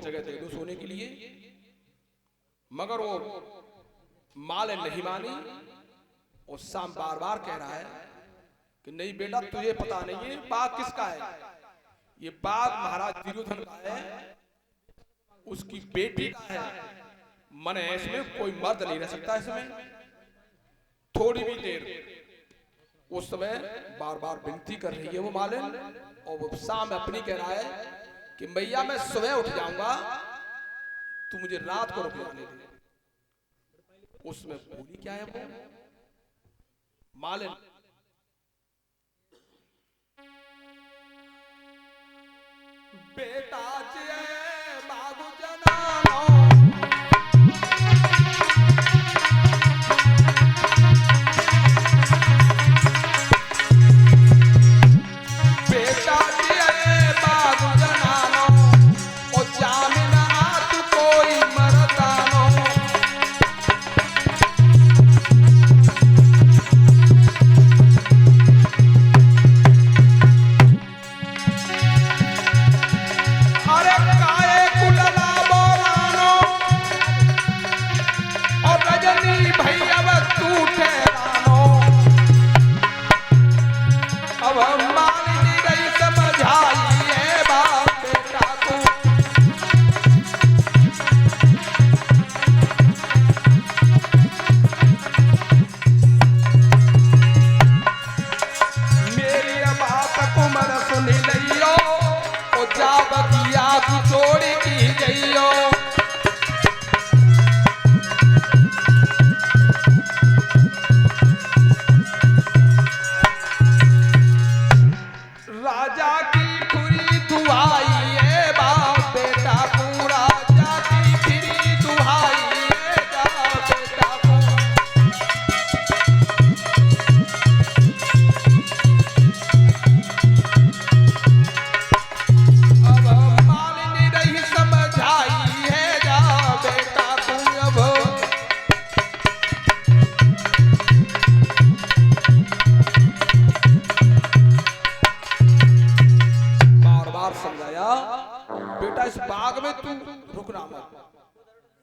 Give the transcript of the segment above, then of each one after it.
जगह दे दो सोने के लिए, मगर वो मालिन नहीं मानी। और शाम बार बार कह रहा है कि नहीं बेटा तुझे पता नहीं है बाग किसका है, ये बाग महाराज दुर्योधन का है, उसकी बेटी का है। मन इसमें कोई मर्द नहीं रह सकता इसमें थोड़ी भी देर। उस समय बार बार विनती कर रही है वो मालिन, और वो शाम अपनी कह रहा है कि मैया मैं सुबह उठ जाऊंगा, तू मुझे रात को रुक जाने दे। उसमें बोली क्या है वो मालिन, बेटा जे बाबू जनानो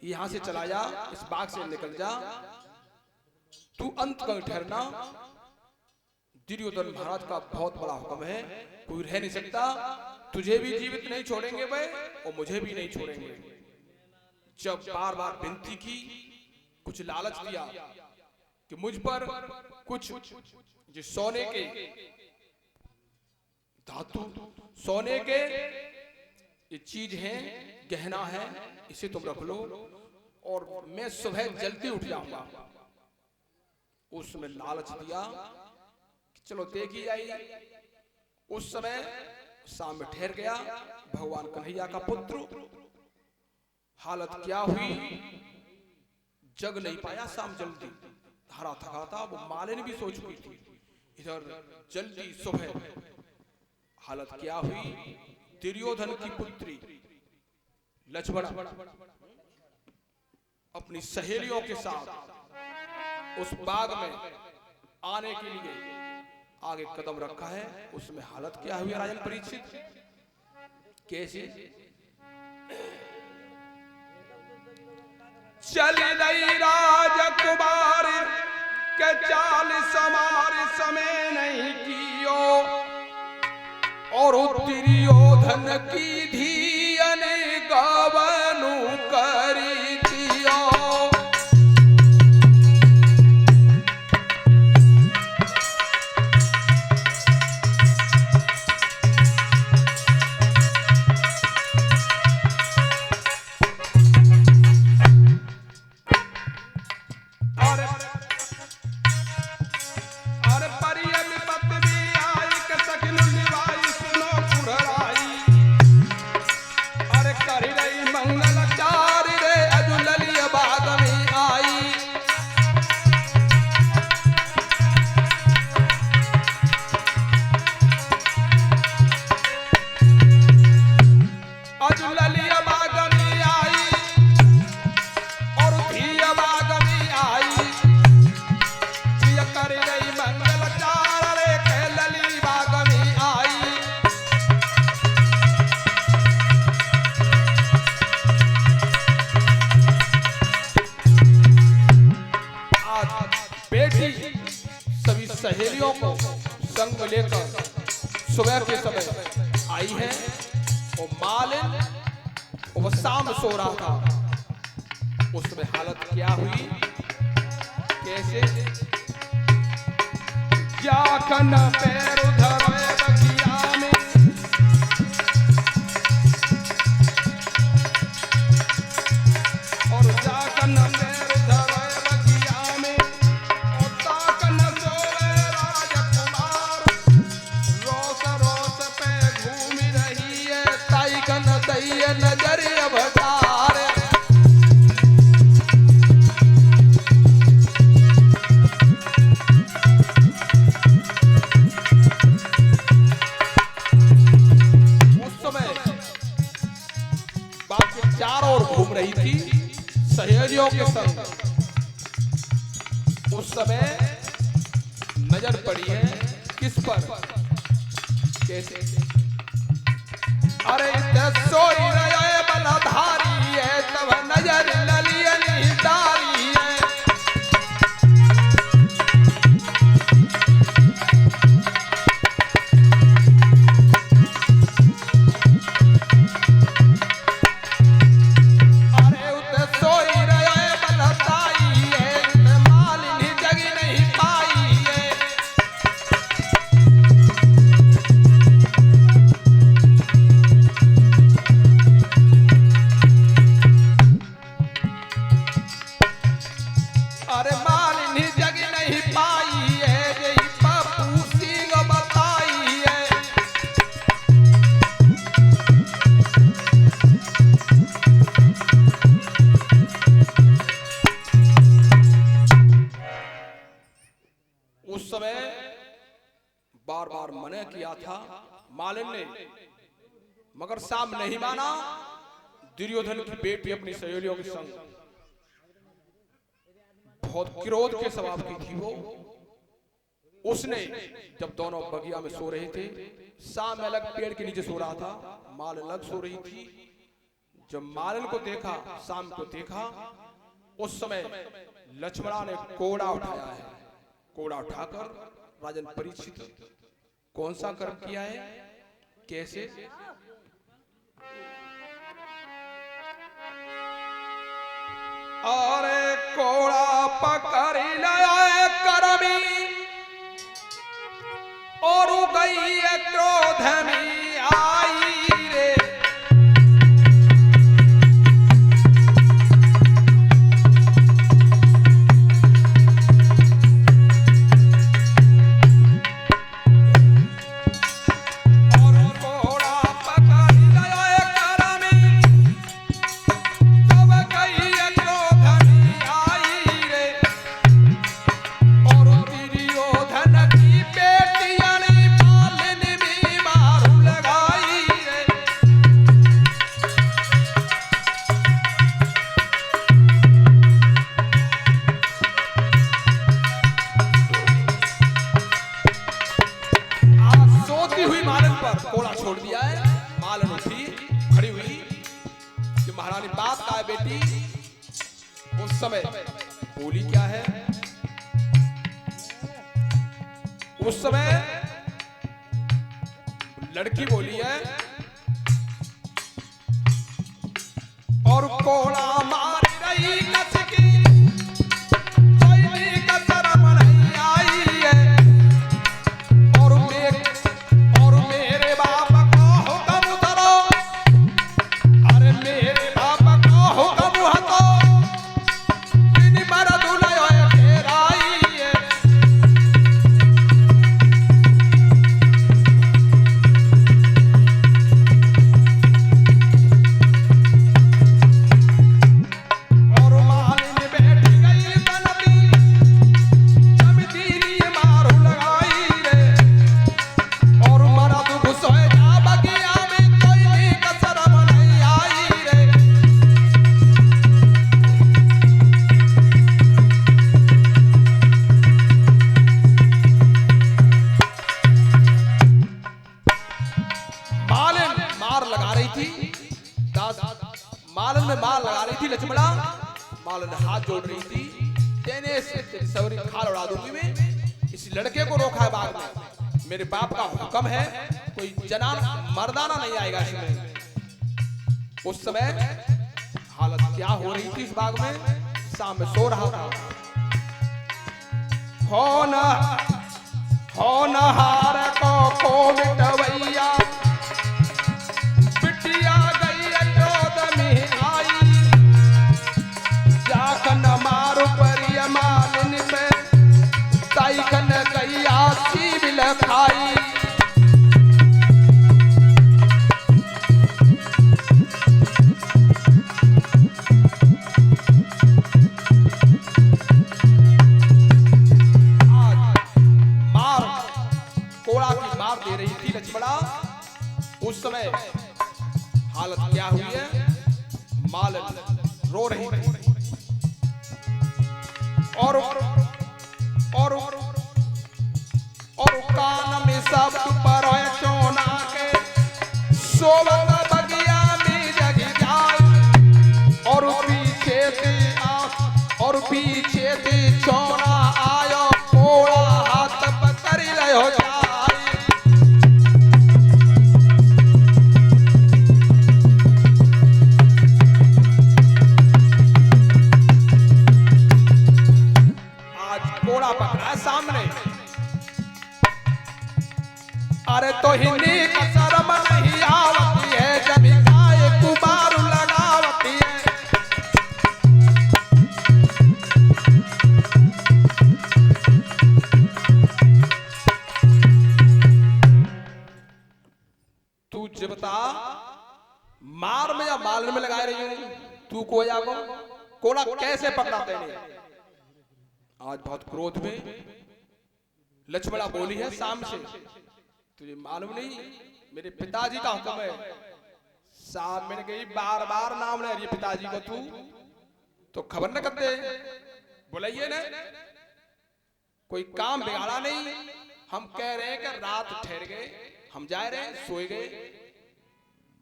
यहां से चला जा, इस बाग से निकल जा, तू अंत कहीं ठहरना। दुर्योधन महाराज का बहुत बड़ा हुक्म है, कोई रह नहीं सकता, तुझे भी जीवित नहीं छोड़ेंगे वे और मुझे भी नहीं छोड़ेंगे। जब बार बार विनती की, कुछ लालच दिया कि मुझ पर कुछ जो सोने के धातु, सोने के ये चीज है, गहना है, इसे तुम रख लो और मैं सुबह जल्दी उठ जाऊंगा। उसमें लालच दिया कि चलो देखी जाएगी। उस समय शाम में ठहर गया भगवान कन्हैया का पुत्र। हालत क्या हुई, जग नहीं पाया शाम जल्दी, हरा थका था। वो मालिन भी सो चुकी थी। इधर जल्दी सुबह हालत क्या हुई, दुर्योधन की पुत्री लक्ष्मण अपनी सहेलियों के साथ उस बाग में आने के लिए आगे कदम रखा है। उसमें हालत क्या हुई राजन परीक्षित, कैसे चल रही राजकुमार के चाल समार समय नहीं कियो, और दुर्योधन की धियन गवनु करी दियो। लेकर सुबह के समय आई है और मालिन वो शाम सो रहा था। उस समय हालत क्या हुई, कैसे? जाकन पैर धरे बगिया में, और जाकन पैर धरे बगिया में, और ताकन सोए राजकुमार, रोस रोस पे घूम रही है ताईकन तैये नजर अवतार। चारों ओर घूम रही थी सहेलियों के संग। उस समय नजर पड़ी है किस पर, कैसे? अरे सोई रहे बलधारी है तब नजर ललियनी दारी है। उस समय बार बार मना किया था मालिन ने, मगर शाम नहीं माना। दुर्योधन की बेटी अपनी सहेलियों के संग बहुत क्रोध के स्वभाव की थी वो। उसने जब दोनों बगिया में सो रहे थे, शाम अलग पेड़ के नीचे सो रहा था, मालिन अलग सो रही थी। जब मालिन को देखा, शाम को देखा, उस समय लक्ष्मणा ने कोड़ा उठाया है। कोड़ा उठाकर राजन परीक्षित कौन सा कर्म किया है, कैसे? अरे कोड़ा पकड़ लाया करमी और गई क्रोध में आई रे। कोड़ा छोड़ दिया है। मालिन उठी, खड़ी हुई कि महारानी बात का है बेटी। उस समय बोली क्या है, उस समय लड़की बोली है, और कोड़ा मार रही कस की, कोई कसर नहीं आई है। मालन में मार लगा रही थी लक्ष्मणा। मालन हाथ जोड़ रही थी, तेने से तेरी सवरी खाल उड़ा दूंगी मैं। इस लड़के को रोका है बाग में, मेरे बाप का हुक्म है, कोई जनान मर्दाना नहीं आएगा इसमें। उस समय हालत क्या हो रही थी इस बाग में, शाम में सो रहा था। होनहार को मिटवैया, बिटिया गई चौदमी आई, जाखन मारू परिया मालिन पे, ताईखन गैया सीबिल खाई। दे रही थी लक्ष्मणा। उस समय हालत क्या हुई है, माल रो रही थी और कान में सब पर चोना के सोवत बगिया में जग जाए, और पीछे से चोना आयो, कोड़ा हाथ पकड़ लियो जाए। सामने अरे तो हिंदी का शर्म नहीं आवती है, जब गाय कुमार लगावती है। तू जबता मार में या माल में लगा रही है, तू कोया को कोड़ा कैसे पकड़ाते नहीं। आज बहुत क्रोध में लक्ष्मणा बोली है शाम से, तुझे मालूम नहीं मेरे पिताजी का हुक्म है। शाम में गई बार बार नाम ले रही पिताजी को, तू तो खबर न करते, बुलाइए न, कोई काम बिगाड़ा नहीं। हम कह रहे हैं कि रात ठहर गए, हम जा रहे हैं, सोए गए,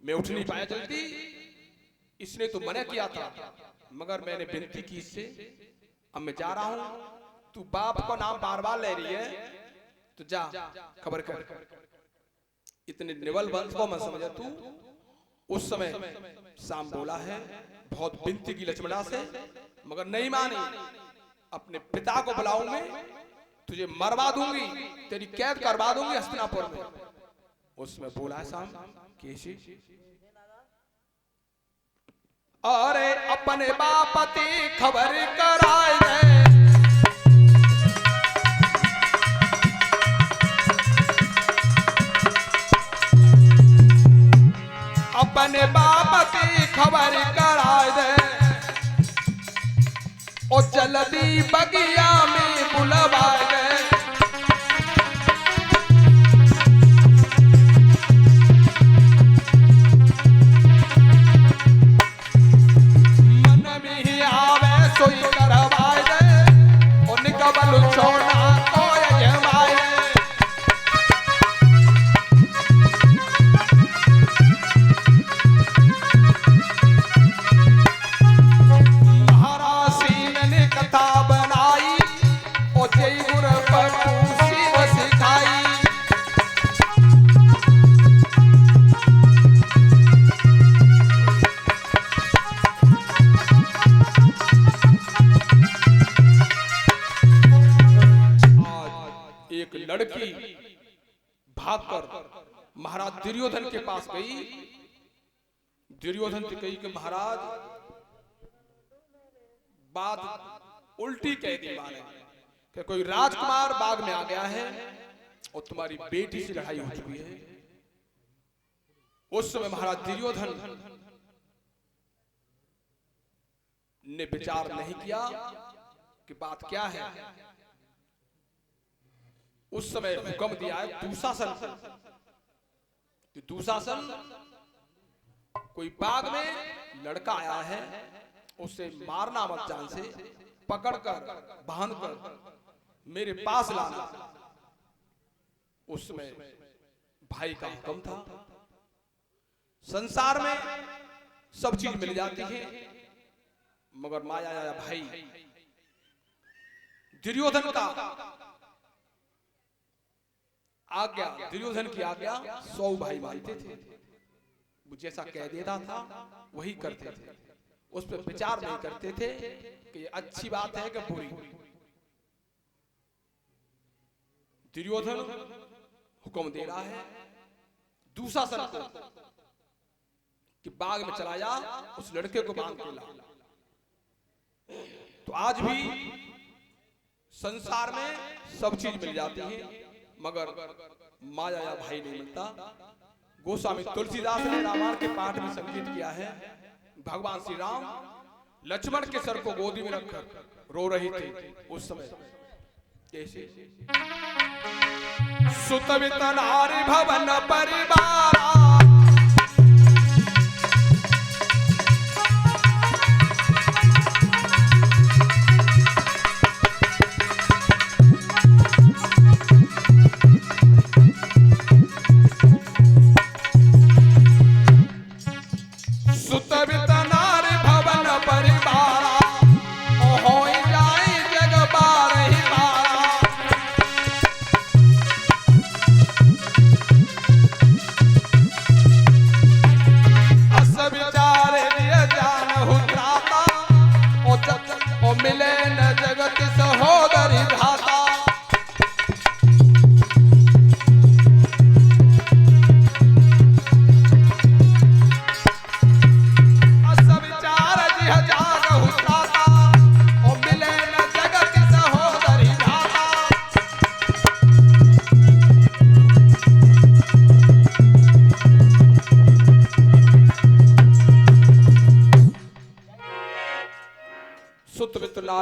मैं उठ नहीं पाया जल्दी। इसने तो मना किया था, मगर मैंने विनती की इससे, अब मैं जा रहा हूं, तू बाप को नाम बार बार ले रही है, तो जा खबर कर। इतने निवल वंश को मत समझ तू। उस समय शाम बोला है, बहुत विनती की लक्ष्मणा से, मगर नहीं मानी। अपने पिता को बुलाऊं मैं, तुझे मरवा दूंगी, तेरी कैद करवा दूंगी हस्तिनापुर में। उसमें बोला है शाम कैसी, अरे अपने बापति खबर कराए गए, अपने बापति खबर कराए दे, और जल्दी बगिया में बुलवाए गए। मन में ही आवे सोई करवाए दे, और निकबल छोड़ा को जमाए। लड़की भागकर महाराज दुर्योधन के पास गई। दुर्योधन से कही कि महाराज बात उल्टी कह दी माने कि कोई राजकुमार बाग में आ गया है और तुम्हारी बेटी से लड़ाई हो चुकी है। उस समय महाराज दुर्योधन ने विचार नहीं किया कि बात क्या है। उस समय हुक्म दिया है दुशासन कि दुशासन कोई बाग में लड़का आया है, उसे मारना मत, जान से पकड़कर बांधकर मेरे पास लाना। उसमें भाई का हुक्म था। संसार में सब चीज मिल जाती है, मगर माया या भाई दुर्योधन का आज्ञा, दुर्योधन की आज्ञा 100 भाई मानते थे। वो जैसा कह देता था वही करते थे, उस पर विचार नहीं करते थे कि ये अच्छी बात है कि बुरी। दुर्योधन हुक्म दे रहा है दुशासन को कि बाग में चला जा, उस लड़के को बांध के ला। तो आज भी संसार में सब चीज मिल जाती है, मगर माया या भाई नहीं मिलता। गोस्वामी तुलसीदास ने रामायण के पाठ में संगीत किया है। भगवान श्री राम लक्ष्मण के सर को गोदी में रखकर रो रहे थे उस समय। कैसे? सुतवित नारी भवन परिवारा,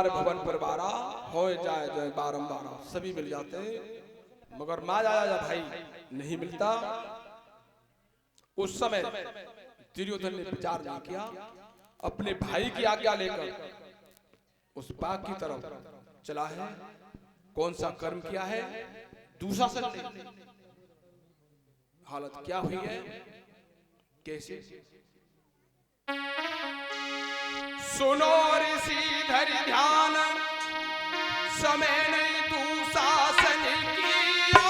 भवन पर बारा हो जाए जाए बारंबार, सभी मिल जाते हैं, मगर माया या भाई नहीं मिलता। उस समय दुर्योधन ने विचार नहीं किया, अपने भाई की आज्ञा लेकर उस बाग की तरफ चला है। कौन सा कर्म किया है? दुशासन ने। हालत क्या हुई है, कैसे? सुनो ऋषि धरि ध्यान, समय नहीं दुशासन किया।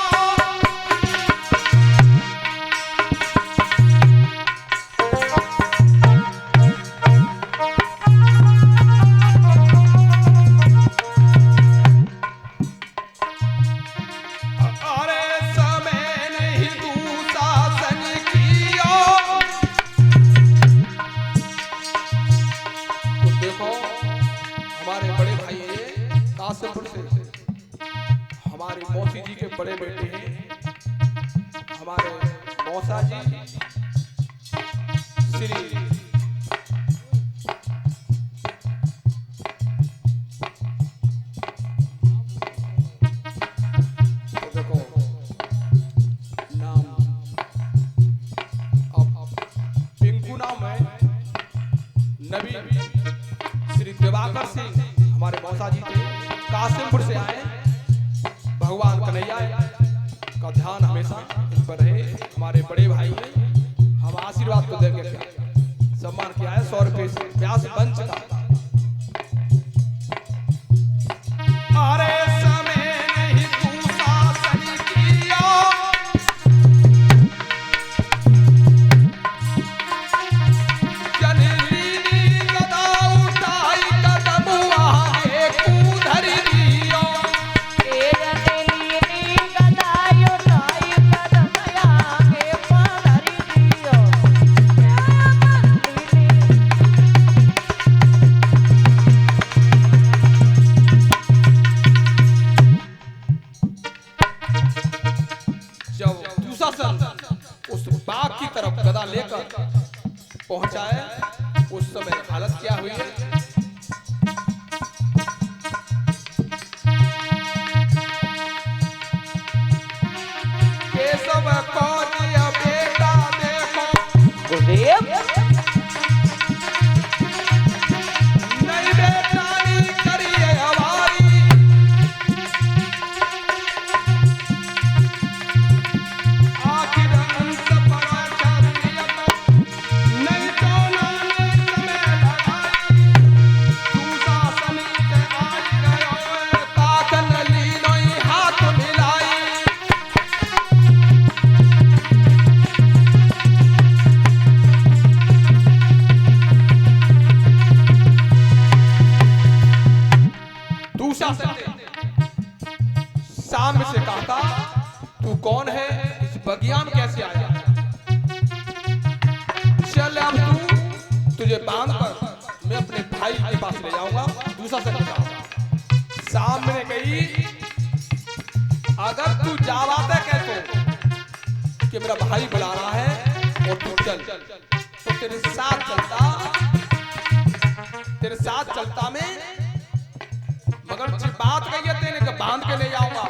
अरे समय नहीं दुशासन किया। तो देखो हमारे बड़े भाई हैं कासिमपुर से, हमारी मौसी जी के बड़े बेटे हैं, हमारे मौसा जी श्री नबी श्री दिवाकर सिंह, हमारे मौसा जी थे, कासिमपुर से आए। भगवान कन्हैया का ध्यान हमेशा इन पर रहे। हमारे बड़े भाई हैं, हम आशीर्वाद को देंगे, सम्मान किया है 100 रुपए से व्यास पंच का। अरे समय नहीं दुशासन किया। उस बाग की तरफ गदा लेकर पहुंचा है, उस समय हालत क्या हुई है? केशव को दिया बेटा देखो, गुरुदेव नहीं बेटा नहीं करिए हमारी। कौन है, इस बगिया में कैसे आया? चल अब तुझे बांध कर मैं अपने भाई के पास ले जाऊंगा, दूसरा से बताऊंगा। सामने गई, अगर तू जावाता कहते कि मेरा भाई बुला रहा है और तू चल, तो तेरे साथ चलता मैं, मगर बात कही है तेने कि बांध के ले जाऊंगा,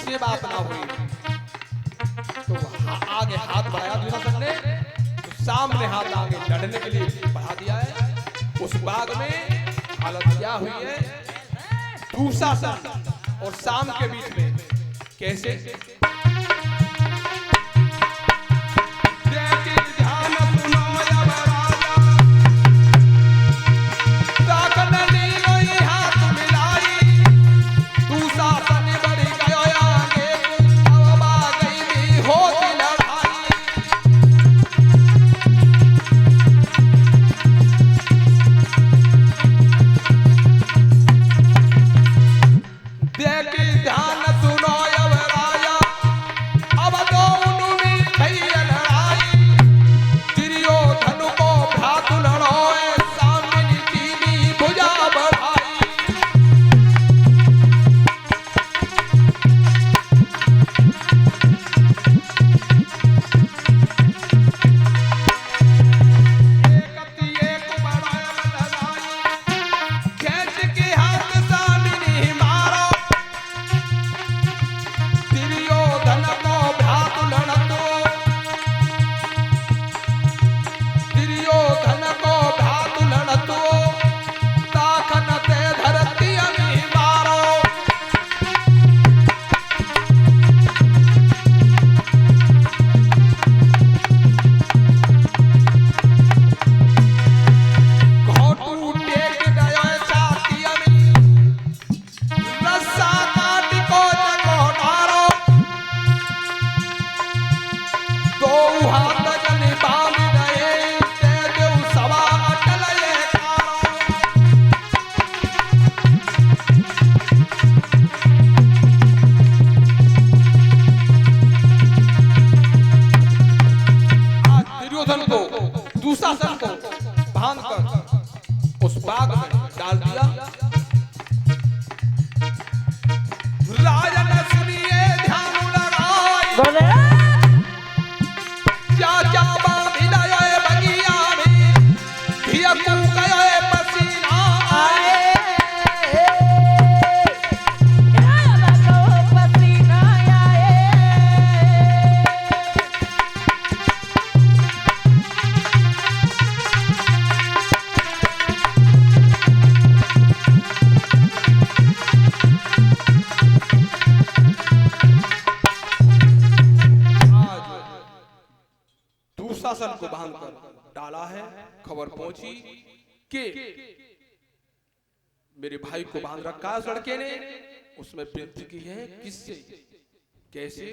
ये बात ना हुई। तो आगे हाथ बढ़ाया दुशासन ने, तो सामने हाथ आगे लड़ने के लिए बढ़ा दिया है। उस बाग में हालत क्या हुई है, दुशासन और शाम के बीच में कैसे? दुशासन को बांधकर उस बाग में डाल दिया। राजा ने सुनिए ध्यान लगाई, चाचा बांधी लाए बगिया में, धिया को गए पसीना आए, पसीना आए। दुशासन को बांधकर डाला है। खबर पहुंची कि मेरे भाई को बांध रखा है उस लड़के ने। उसमें विनती की है, किससे कैसे?